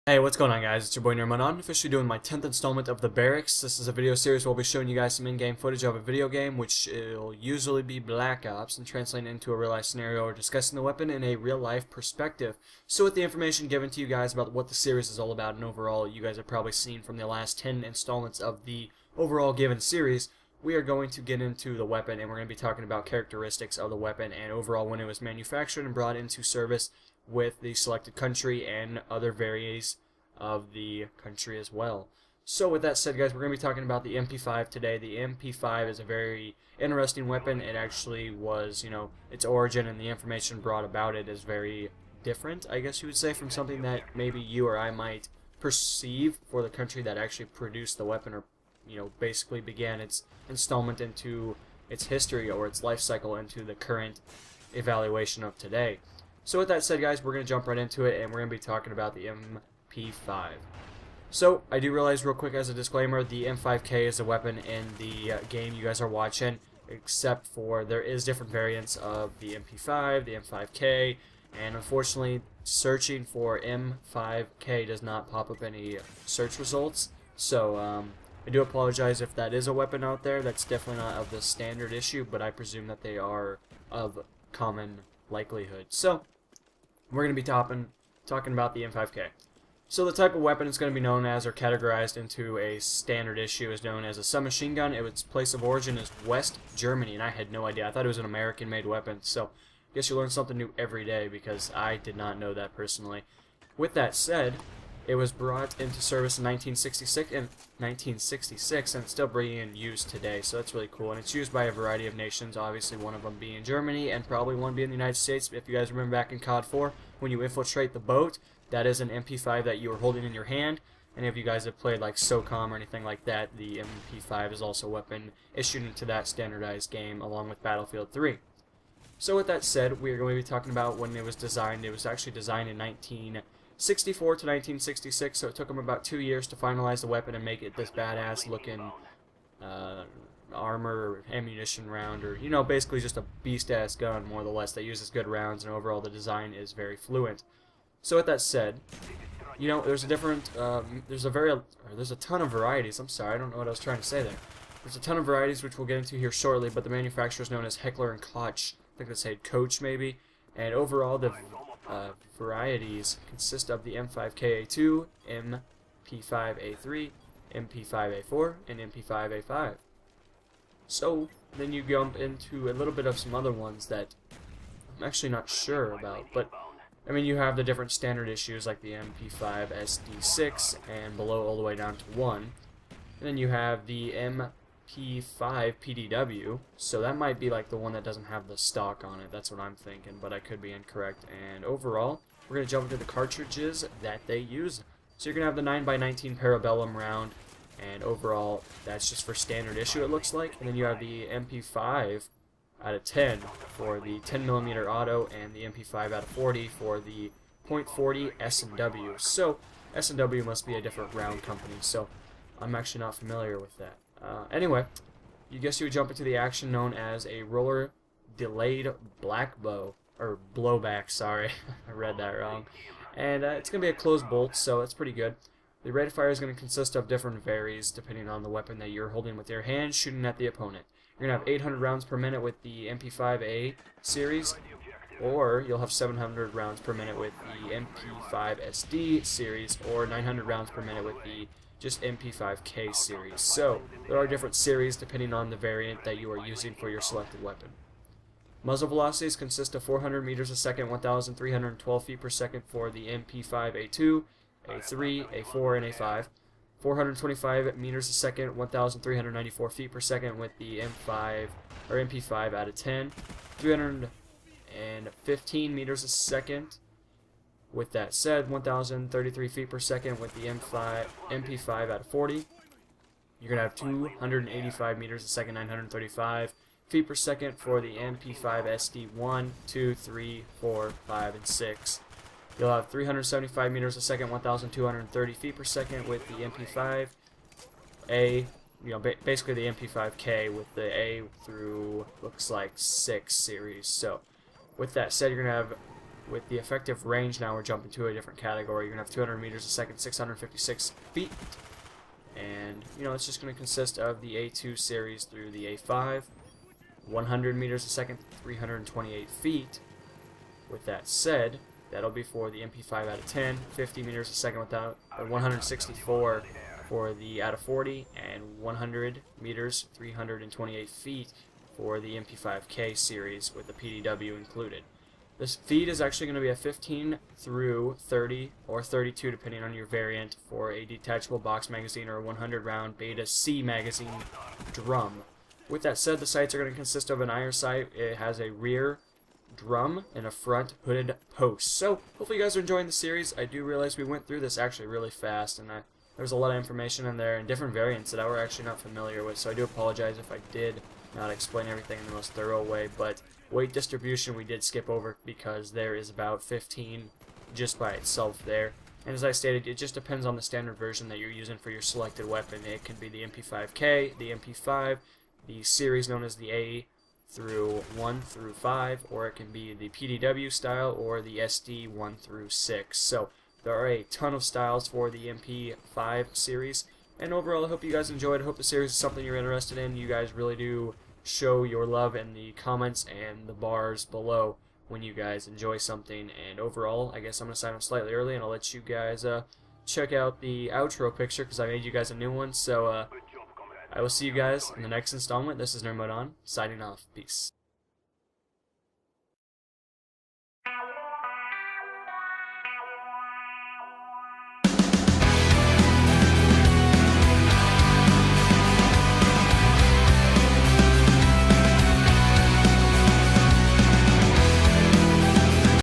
Hey, what's going on, guys? It's your boy Nerman. I'm officially doing my 10th installment of the Barracks. This is a video series where I'll be showing you guys some in-game footage of a video game, which will usually be Black Ops, and translating into a real-life scenario or discussing the weapon in a real-life perspective. So with the information given to you guys about what the series is all about, and overall, you guys have probably seen from the last 10 installments of the overall given series, we are going to get into the weapon, and we're going to be talking about characteristics of the weapon, and overall when it was manufactured and brought into service with the selected country and other variations of the country as well. So with that said, guys, we're going to be talking about the MP5 today. The MP5 is a very interesting weapon. It actually was, its origin and the information brought about it is very different, I guess you would say, from something that maybe you or I might perceive for the country that actually produced the weapon, or basically began its installment into its history or its life cycle into the current evaluation of today. So with that said, guys, we're going to jump right into it, and we're going to be talking about the MP5. So, I do realize real quick as a disclaimer, the M5K is a weapon in the game you guys are watching, except for there is different variants of the MP5, the M5K, and unfortunately, searching for M5K does not pop up any search results. So, I do apologize if that is a weapon out there. That's definitely not of the standard issue, but I presume that they are of common likelihood. So, we're going to be talking about the M5K. So the type of weapon it's going to be known as, or categorized into a standard issue, is known as a submachine gun. Its place of origin is West Germany, and I had no idea. I thought it was an American-made weapon, so I guess you learn something new every day, because I did not know that personally. With that said, it was brought into service in 1966, and it's still being used today, so that's really cool. And it's used by a variety of nations, obviously one of them being Germany, and probably one being the United States. If you guys remember back in COD 4, when you infiltrate the boat, that is an MP5 that you were holding in your hand. And if you guys have played like SOCOM or anything like that, the MP5 is also a weapon issued into that standardized game along with Battlefield 3. So with that said, we are going to be talking about when it was designed. It was actually designed in 1964 to 1966, so it took them about 2 years to finalize the weapon and make it this badass looking armor or ammunition round, or basically just a beast ass gun more or less that uses good rounds, and overall the design is very fluent. So with that said, there's a ton of varieties. I'm sorry, I don't know what I was trying to say there. There's a ton of varieties which we'll get into here shortly, but the manufacturer is known as Heckler and Koch. I think they said Coach maybe. And overall, the varieties consist of the M5K-A2, MP5A3, MP5A4, and MP5A5. So then you jump into a little bit of some other ones that I'm actually not sure about, but I mean, you have the different standard issues like the MP5 SD6 and below all the way down to 1. And then you have the MP5 PDW, so that might be like the one that doesn't have the stock on it. That's what I'm thinking, but I could be incorrect. And overall, we're going to jump into the cartridges that they use. So you're going to have the 9x19 Parabellum round, and overall, that's just for standard issue, it looks like. And then you have the MP5 out of 10 for the 10mm auto, and the MP5 out of 40 for the .40 S&W. So S&W must be a different round company, so I'm actually not familiar with that. Anyway, you guess you would jump into the action known as a roller delayed black bow, or blowback, sorry, I read that wrong. And it's going to be a closed bolt, so it's pretty good. The rate of fire is going to consist of different varies depending on the weapon that you're holding with your hand, shooting at the opponent. You're going to have 800 rounds per minute with the MP5A series, or you'll have 700 rounds per minute with the MP5SD series, or 900 rounds per minute with the just MP5K series. So, there are different series depending on the variant that you are using for your selected weapon. Muzzle velocities consist of 400 meters a second, 1,312 feet per second for the MP5A2, A3, A4, and A5. 425 meters a second, 1,394 feet per second with the MP5 out of 10. 315 meters a second. With that said, 1,033 feet per second with the MP5 out of 40. You're going to have 285 meters a second, 935 feet per second for the MP5 SD 1, 2, 3, 4, 5, and 6. You'll have 375 meters a second, 1,230 feet per second with the MP5A, basically the MP5K with the A through, looks like 6 series. So, with that said, you're going to have with the effective range, now we're jumping to a different category. You're going to have 200 meters a second, 656 feet. And, you know, it's just going to consist of the A2 series through the A5. 100 meters a second, 328 feet. With that said, that'll be for the MP5 out of 10, 50 meters a second without 164 for the out of 40, and 100 meters, 328 feet for the MP5K series with the PDW included. This feed is actually going to be a 15 through 30 or 32 depending on your variant for a detachable box magazine or a 100 round Beta C magazine drum. With that said, the sights are going to consist of an IR sight. It has a rear drum and a front hooded post. So hopefully you guys are enjoying the series. I do realize we went through this actually really fast, and there's a lot of information in there and different variants that I were actually not familiar with, so I do apologize if I did not explain everything in the most thorough way. But weight distribution we did skip over because there is about 15 just by itself there. And as I stated, it just depends on the standard version that you're using for your selected weapon. It can be the MP5K, the MP5, the series known as the A through 1 through 5, or it can be the PDW style or the SD 1 through 6. So there are a ton of styles for the MP5 series, and overall I hope you guys enjoyed. I hope the series is something you're interested in. You guys really do show your love in the comments and the bars below when you guys enjoy something, and overall I guess I'm going to sign up slightly early and I'll let you guys check out the outro picture because I made you guys a new one. So I will see you guys in the next installment. This is Nerd Mode On, signing off. Peace.